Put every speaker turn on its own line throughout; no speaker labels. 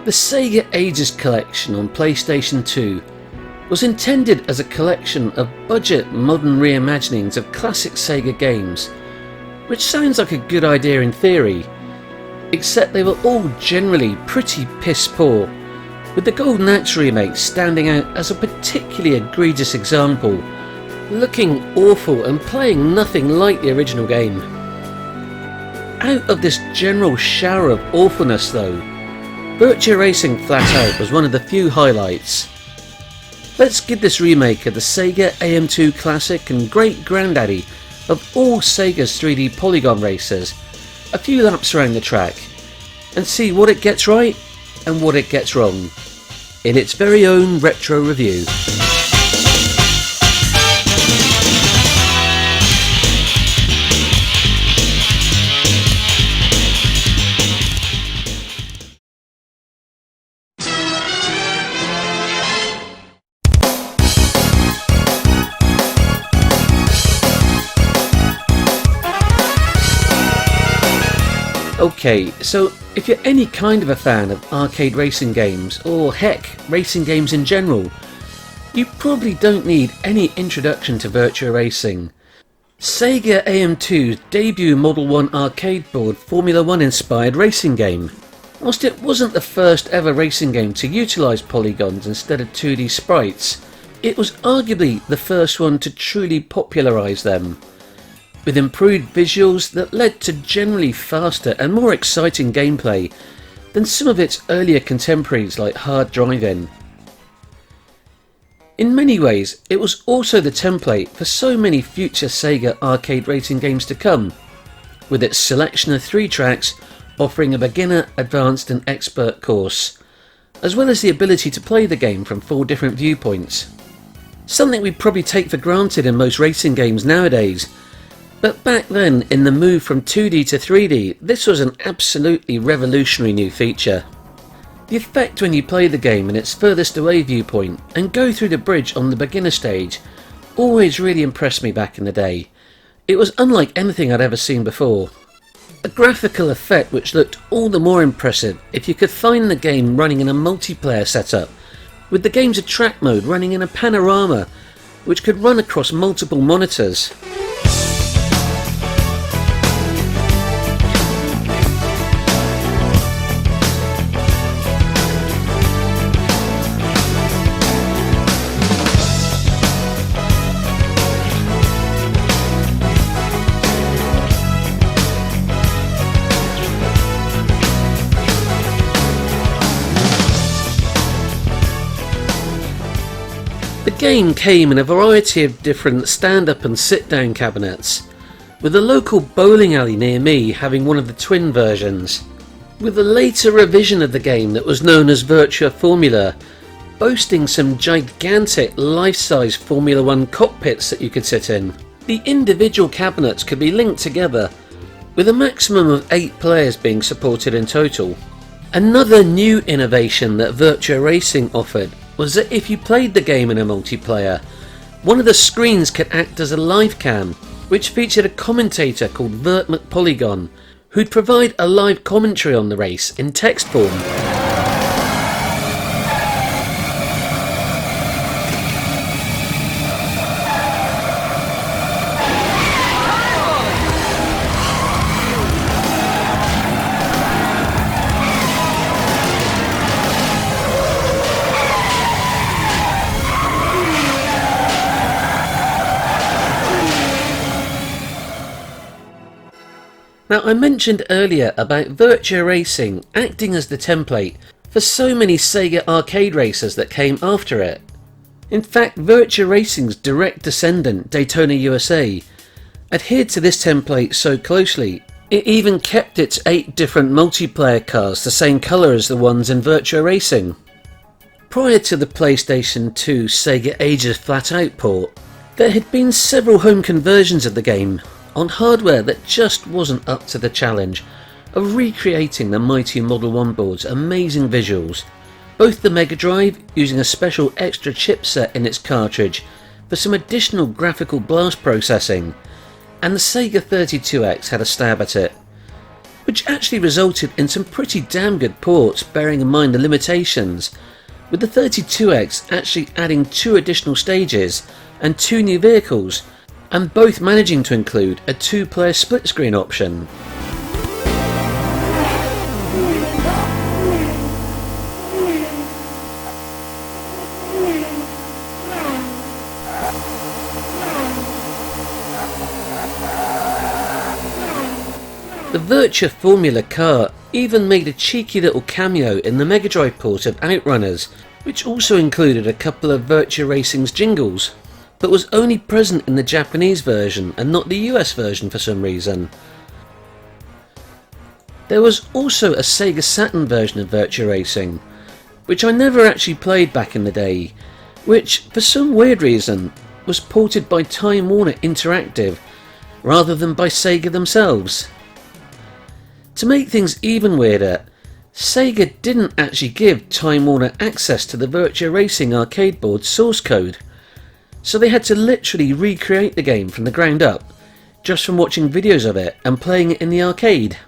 The Sega Ages collection on PlayStation 2 was intended as a collection of budget modern reimaginings of classic Sega games, which sounds like a good idea in theory, except they were all generally pretty piss poor, with the Golden Axe remake standing out as a particularly egregious example, looking awful and playing nothing like the original game. Out of this general shower of awfulness though, Virtua Racing FlatOut was one of the few highlights. Let's give this remake of the Sega AM2 classic and great granddaddy of all Sega's 3D polygon racers a few laps around the track and see what it gets right and what it gets wrong in its very own retro review. Okay, so if you're any kind of a fan of arcade racing games, or heck, racing games in general, you probably don't need any introduction to Virtua Racing. Sega AM2's debut Model 1 arcade board Formula 1 inspired racing game. Whilst it wasn't the first ever racing game to utilise polygons instead of 2D sprites, it was arguably the first one to truly popularise them, with improved visuals that led to generally faster and more exciting gameplay than some of its earlier contemporaries like Hard Driving. In many ways, it was also the template for so many future Sega arcade racing games to come, with its selection of 3 tracks offering a beginner, advanced and expert course, as well as the ability to play the game from 4 different viewpoints. Something we probably take for granted in most racing games nowadays, but back then, in the move from 2D to 3D, this was an absolutely revolutionary new feature. The effect when you play the game in its furthest away viewpoint and go through the bridge on the beginner stage always really impressed me back in the day. It was unlike anything I'd ever seen before. A graphical effect which looked all the more impressive if you could find the game running in a multiplayer setup, with the game's track mode running in a panorama which could run across multiple monitors. The game came in a variety of different stand-up and sit-down cabinets, with a local bowling alley near me having one of the twin versions, with a later revision of the game that was known as Virtua Formula, boasting some gigantic life-size Formula 1 cockpits that you could sit in. The individual cabinets could be linked together, with a maximum of 8 players being supported in total. Another new innovation that Virtua Racing offered was that if you played the game in a multiplayer, one of the screens could act as a live cam, which featured a commentator called Vert McPolygon, who'd provide a live commentary on the race in text form. Now, I mentioned earlier about Virtua Racing acting as the template for so many Sega arcade racers that came after it. In fact, Virtua Racing's direct descendant, Daytona USA, adhered to this template so closely, it even kept its 8 different multiplayer cars the same colour as the ones in Virtua Racing. Prior to the PlayStation 2 Sega Ages FlatOut port, there had been several home conversions of the game, on hardware that just wasn't up to the challenge of recreating the mighty Model 1 board's amazing visuals. Both the Mega Drive, using a special extra chipset in its cartridge for some additional graphical blast processing, and the Sega 32X had a stab at it, which actually resulted in some pretty damn good ports, bearing in mind the limitations, with the 32X actually adding 2 additional stages and 2 new vehicles, and both managing to include a 2-player split screen option. The Virtua Formula car even made a cheeky little cameo in the Mega Drive port of Outrunners, which also included a couple of Virtua Racing's jingles, but was only present in the Japanese version and not the US version for some reason. There was also a Sega Saturn version of Virtua Racing, which I never actually played back in the day, which for some weird reason was ported by Time Warner Interactive rather than by Sega themselves. To make things even weirder, Sega didn't actually give Time Warner access to the Virtua Racing arcade board source code, so they had to literally recreate the game from the ground up, just from watching videos of it and playing it in the arcade.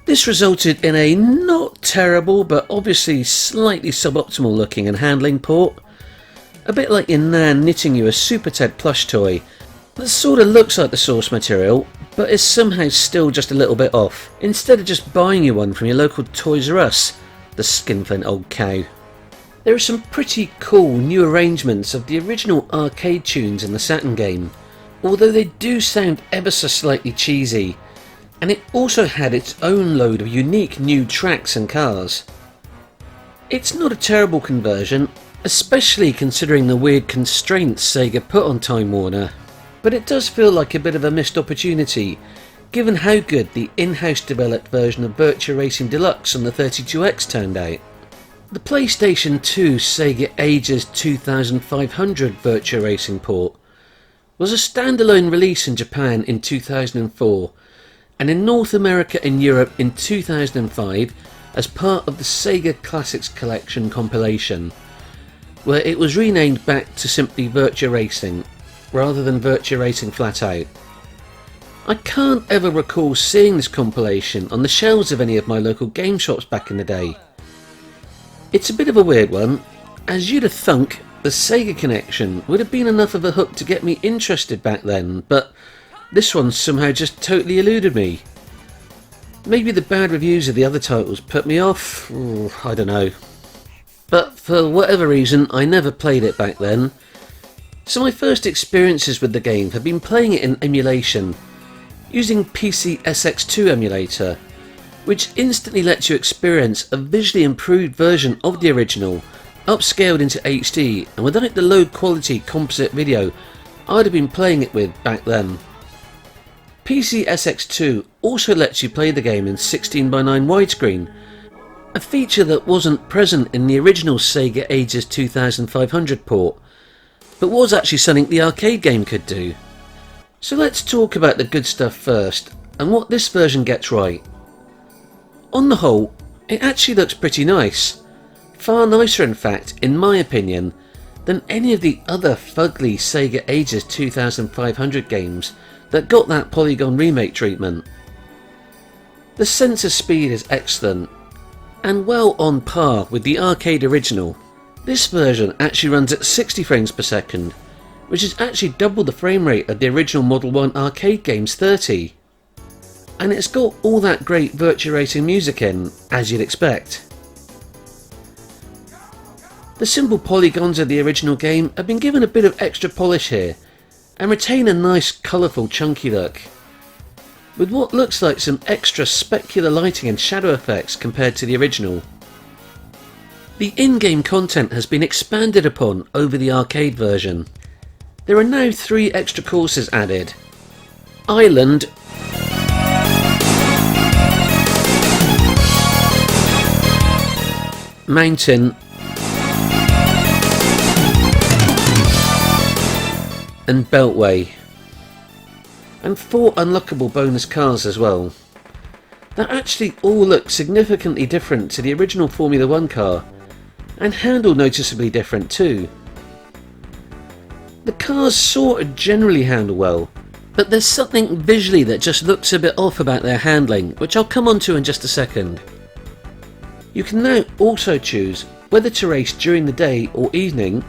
This resulted in a not terrible but obviously slightly suboptimal looking and handling port, a bit like your nan knitting you a Super Ted plush toy that sort of looks like the source material, but is somehow still just a little bit off, instead of just buying you one from your local Toys R Us, the skinflint old cow. There are some pretty cool new arrangements of the original arcade tunes in the Saturn game, although they do sound ever so slightly cheesy, and it also had its own load of unique new tracks and cars. It's not a terrible conversion, especially considering the weird constraints Sega put on Time Warner, but it does feel like a bit of a missed opportunity, given how good the in-house developed version of Virtua Racing Deluxe on the 32X turned out. The PlayStation 2 Sega Ages 2500 Virtua Racing port was a standalone release in Japan in 2004, and in North America and Europe in 2005 as part of the Sega Classics Collection compilation, where it was renamed back to simply Virtua Racing, rather than Virtua Racing FlatOut. I can't ever recall seeing this compilation on the shelves of any of my local game shops back in the day. It's a bit of a weird one, as you'd have thunk the Sega connection would have been enough of a hook to get me interested back then, but this one somehow just totally eluded me. Maybe the bad reviews of the other titles put me off, I don't know. But for whatever reason I never played it back then. So my first experiences with the game have been playing it in emulation, using PC SX2 emulator, which instantly lets you experience a visually improved version of the original, upscaled into HD and without the low quality composite video I'd have been playing it with back then. PC SX2 also lets you play the game in 16:9 widescreen, a feature that wasn't present in the original Sega Ages 2500 port, but was actually something the arcade game could do. So let's talk about the good stuff first, and what this version gets right. On the whole, it actually looks pretty nice. Far nicer in fact, in my opinion, than any of the other fugly Sega Ages 2500 games that got that polygon remake treatment. The sensor speed is excellent, and well on par with the arcade original. This version actually runs at 60 frames per second, which is actually double the frame rate of the original Model 1 arcade game's 30. And it's got all that great Virtua Racing music in, as you'd expect. The simple polygons of the original game have been given a bit of extra polish here, and retain a nice colourful chunky look, with what looks like some extra specular lighting and shadow effects compared to the original. The in-game content has been expanded upon over the arcade version. There are now 3 extra courses added: Island, Mountain, and Beltway, and 4 unlockable bonus cars as well, that actually all look significantly different to the original Formula 1 car, and handle noticeably different too. The cars sort of generally handle well, but there's something visually that just looks a bit off about their handling, which I'll come on to in just a second. You can now also choose whether to race during the day or evening,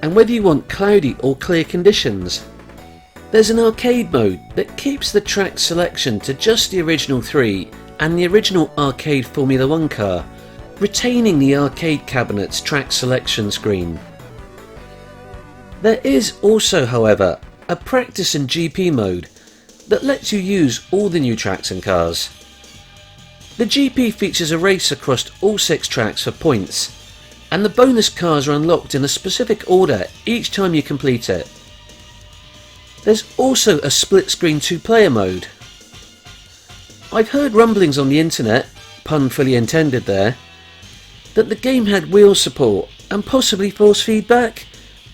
and whether you want cloudy or clear conditions. There's an arcade mode that keeps the track selection to just the original 3 and the original arcade Formula 1 car, retaining the arcade cabinet's track selection screen. There is also, however, a practice and GP mode that lets you use all the new tracks and cars. The GP features a race across all 6 tracks for points, and the bonus cars are unlocked in a specific order each time you complete it. There's also a split screen 2-player mode. I've heard rumblings on the internet, pun fully intended there, that the game had wheel support and possibly force feedback,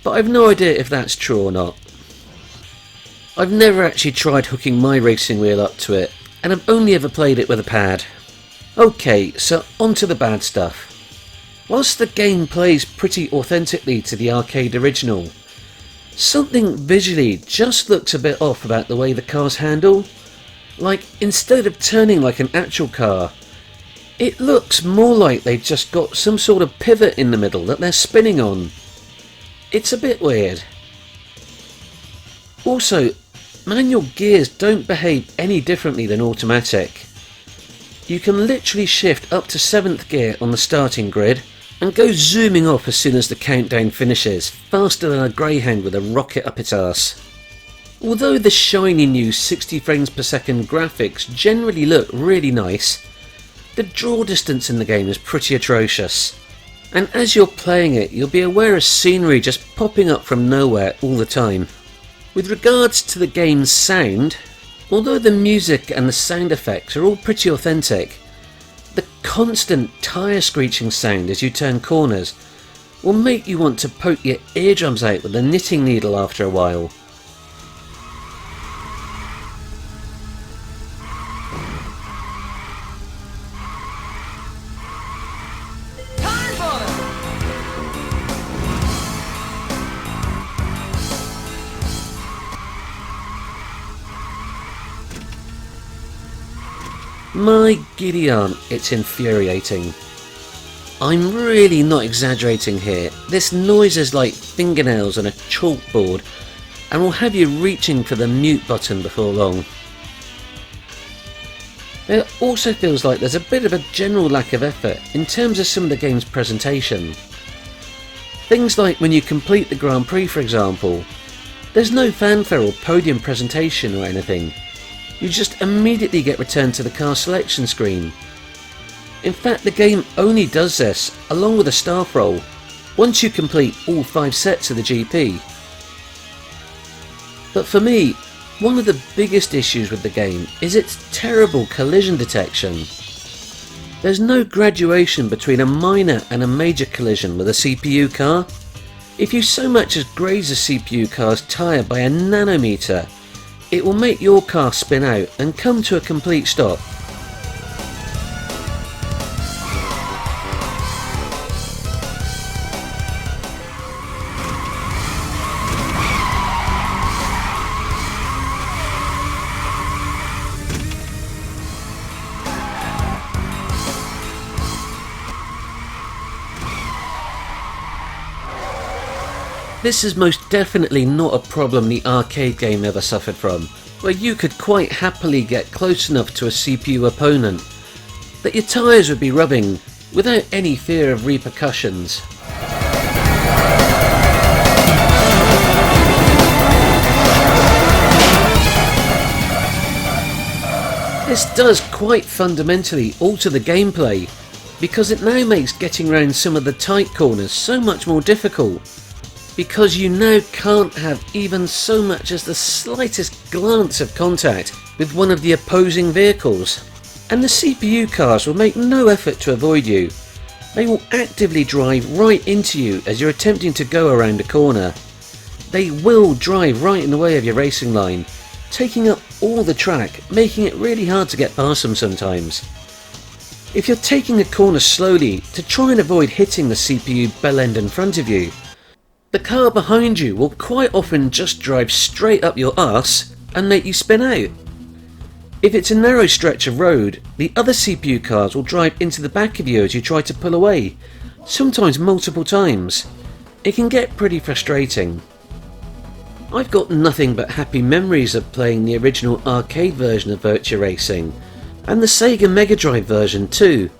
but I've no idea if that's true or not. I've never actually tried hooking my racing wheel up to it, and I've only ever played it with a pad. Okay, so on to the bad stuff. Whilst the game plays pretty authentically to the arcade original, something visually just looks a bit off about the way the cars handle. Like, instead of turning like an actual car, it looks more like they've just got some sort of pivot in the middle that they're spinning on. It's a bit weird. Also, manual gears don't behave any differently than automatic. You can literally shift up to 7th gear on the starting grid and go zooming off as soon as the countdown finishes, faster than a greyhound with a rocket up its arse. Although the shiny new 60 frames per second graphics generally look really nice, the draw distance in the game is pretty atrocious. And as you're playing it, you'll be aware of scenery just popping up from nowhere all the time. With regards to the game's sound, although the music and the sound effects are all pretty authentic, the constant tyre screeching sound as you turn corners will make you want to poke your eardrums out with a knitting needle after a while. My giddy aunt, it's infuriating. I'm really not exaggerating here. This noise is like fingernails on a chalkboard and will have you reaching for the mute button before long. It also feels like there's a bit of a general lack of effort in terms of some of the game's presentation. Things like when you complete the Grand Prix, for example, there's no fanfare or podium presentation or anything. You just immediately get returned to the car selection screen. In fact, the game only does this, along with a staff roll, once you complete all 5 sets of the GP. But for me, one of the biggest issues with the game is its terrible collision detection. There's no graduation between a minor and a major collision with a CPU car. If you so much as graze a CPU car's tyre by a nanometer, it will make your car spin out and come to a complete stop. This is most definitely not a problem the arcade game ever suffered from, where you could quite happily get close enough to a CPU opponent that your tyres would be rubbing without any fear of repercussions. This does quite fundamentally alter the gameplay, because it now makes getting around some of the tight corners so much more difficult. Because you now can't have even so much as the slightest glance of contact with one of the opposing vehicles. And the CPU cars will make no effort to avoid you. They will actively drive right into you as you're attempting to go around a corner. They will drive right in the way of your racing line, taking up all the track, making it really hard to get past them sometimes. If you're taking a corner slowly to try and avoid hitting the CPU bell end in front of you, the car behind you will quite often just drive straight up your arse and make you spin out. If it's a narrow stretch of road, the other CPU cars will drive into the back of you as you try to pull away, sometimes multiple times. It can get pretty frustrating. I've got nothing but happy memories of playing the original arcade version of Virtua Racing, and the Sega Mega Drive version too.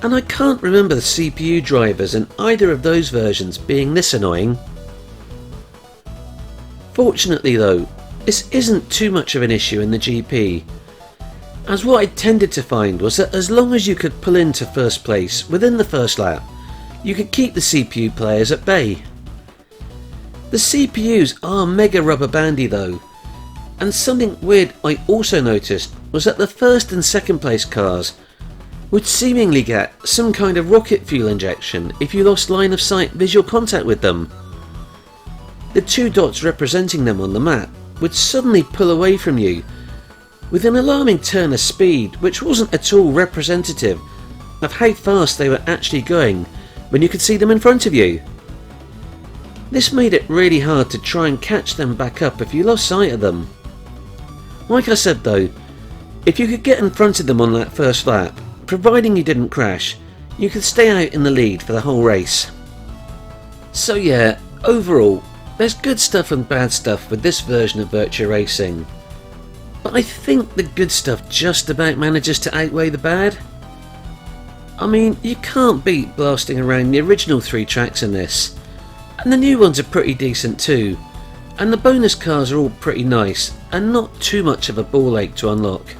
And I can't remember the CPU drivers in either of those versions being this annoying. Fortunately though, this isn't too much of an issue in the GP, as what I tended to find was that as long as you could pull into first place within the first lap, you could keep the CPU players at bay. The CPUs are mega rubber bandy though, and something weird I also noticed was that the first and second place cars would seemingly get some kind of rocket fuel injection if you lost line of sight visual contact with them. The two dots representing them on the map would suddenly pull away from you with an alarming turn of speed which wasn't at all representative of how fast they were actually going when you could see them in front of you. This made it really hard to try and catch them back up if you lost sight of them. Like I said though, if you could get in front of them on that first lap, providing you didn't crash, you could stay out in the lead for the whole race. So yeah, overall, there's good stuff and bad stuff with this version of Virtua Racing, but I think the good stuff just about manages to outweigh the bad. I mean, you can't beat blasting around the original 3 tracks in this, and the new ones are pretty decent too, and the bonus cars are all pretty nice and not too much of a ball ache to unlock.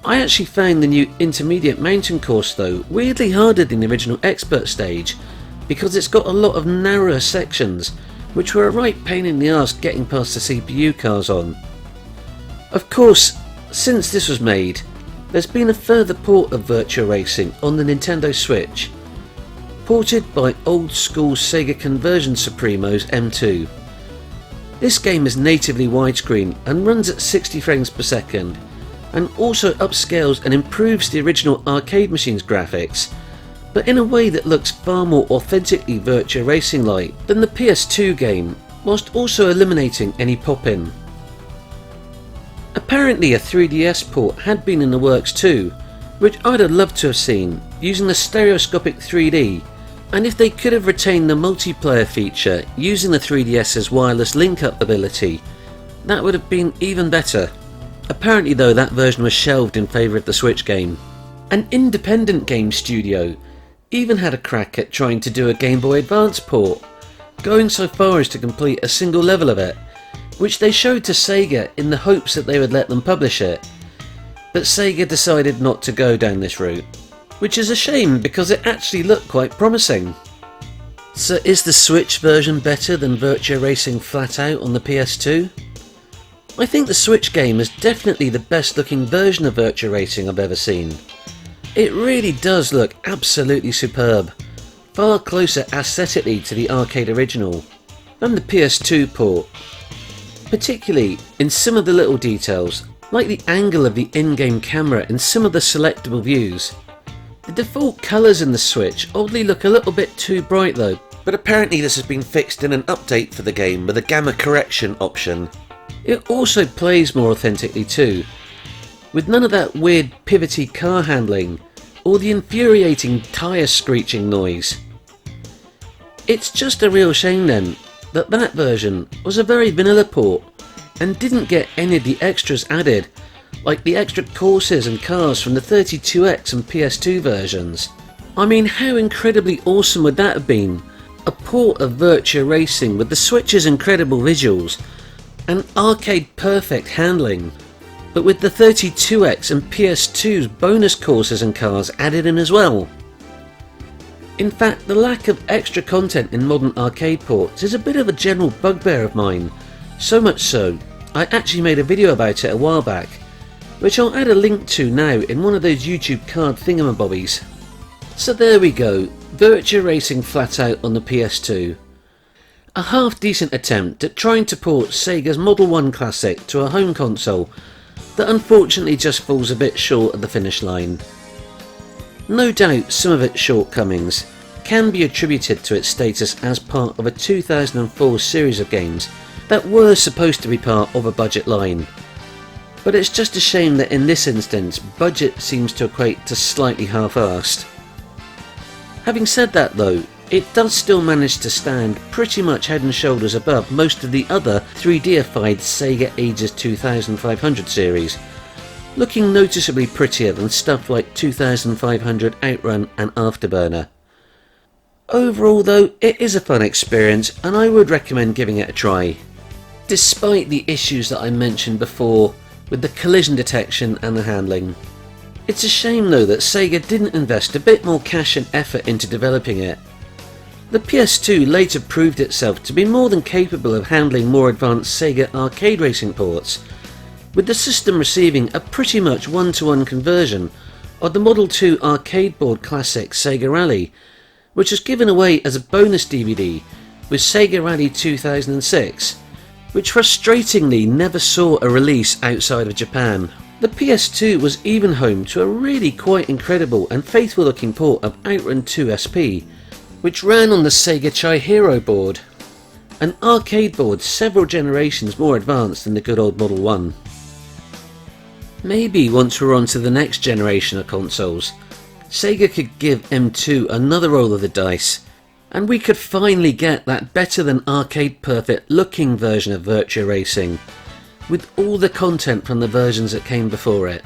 I actually found the new intermediate mountain course though weirdly harder than the original expert stage, because it's got a lot of narrower sections which were a right pain in the arse getting past the CPU cars on. Of course, since this was made, there's been a further port of Virtua Racing on the Nintendo Switch, ported by old school Sega Conversion Supremos M2. This game is natively widescreen and runs at 60 frames per second, and also upscales and improves the original arcade machine's graphics, but in a way that looks far more authentically Virtua Racing-like than the PS2 game, whilst also eliminating any pop-in. Apparently a 3DS port had been in the works too, which I'd have loved to have seen, using the stereoscopic 3D, and if they could have retained the multiplayer feature using the 3DS's wireless link-up ability, that would have been even better. Apparently though, that version was shelved in favour of the Switch game. An independent game studio even had a crack at trying to do a Game Boy Advance port, going so far as to complete a single level of it, which they showed to Sega in the hopes that they would let them publish it. But Sega decided not to go down this route, which is a shame because it actually looked quite promising. So is the Switch version better than Virtua Racing FlatOut on the PS2? I think the Switch game is definitely the best looking version of Virtua Racing I've ever seen. It really does look absolutely superb, far closer aesthetically to the arcade original than the PS2 port, particularly in some of the little details, like the angle of the in-game camera in some of the selectable views. The default colours in the Switch oddly look a little bit too bright though, but apparently this has been fixed in an update for the game with a gamma correction option. It also plays more authentically too, with none of that weird pivoty car handling or the infuriating tyre screeching noise. It's just a real shame then that that version was a very vanilla port and didn't get any of the extras added, like the extra courses and cars from the 32X and PS2 versions. I mean, how incredibly awesome would that have been? A port of Virtua Racing with the Switch's incredible visuals and arcade perfect handling, but with the 32X and PS2's bonus courses and cars added in as well. In fact, the lack of extra content in modern arcade ports is a bit of a general bugbear of mine, so much so I actually made a video about it a while back, which I'll add a link to now in one of those YouTube card thingamabobbies. So there we go, Virtua Racing FlatOut on the PS2. A half decent attempt at trying to port Sega's Model 1 classic to a home console that unfortunately just falls a bit short of the finish line. No doubt some of its shortcomings, can be attributed to its status as part of a 2004 series of games that were supposed to be part of a budget line. But it's just a shame that in this instance, budget seems to equate to slightly half-arsed. Having said that though, it does still manage to stand pretty much head and shoulders above most of the other 3D-ified Sega Ages 2500 series, looking noticeably prettier than stuff like 2500 Outrun and Afterburner. Overall though, it is a fun experience and I would recommend giving it a try. Despite the issues that I mentioned before with the collision detection and the handling. It's a shame though that Sega didn't invest a bit more cash and effort into developing it. The PS2 later proved itself to be more than capable of handling more advanced Sega arcade racing ports, with the system receiving a pretty much one-to-one conversion of the Model 2 arcade board classic Sega Rally, which was given away as a bonus DVD with Sega Rally 2006, which frustratingly never saw a release outside of Japan. The PS2 was even home to a really quite incredible and faithful looking port of Outrun 2 SP, which ran on the Sega Chihiro board, an arcade board several generations more advanced than the good old Model 1. Maybe once we're on to the next generation of consoles, Sega could give M2 another roll of the dice, and we could finally get that better than arcade perfect looking version of Virtua Racing, with all the content from the versions that came before it.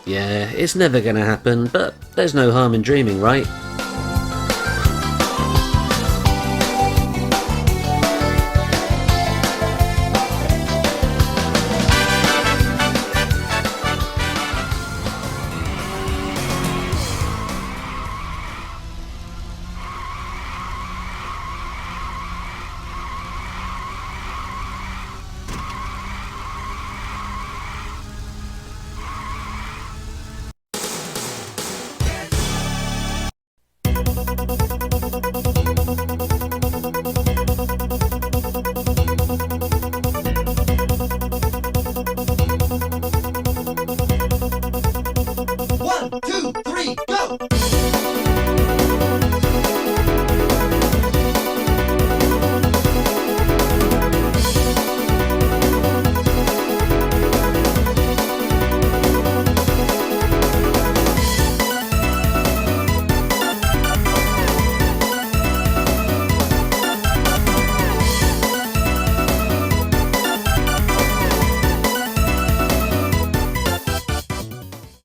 Yeah, it's never gonna happen, but there's no harm in dreaming, right?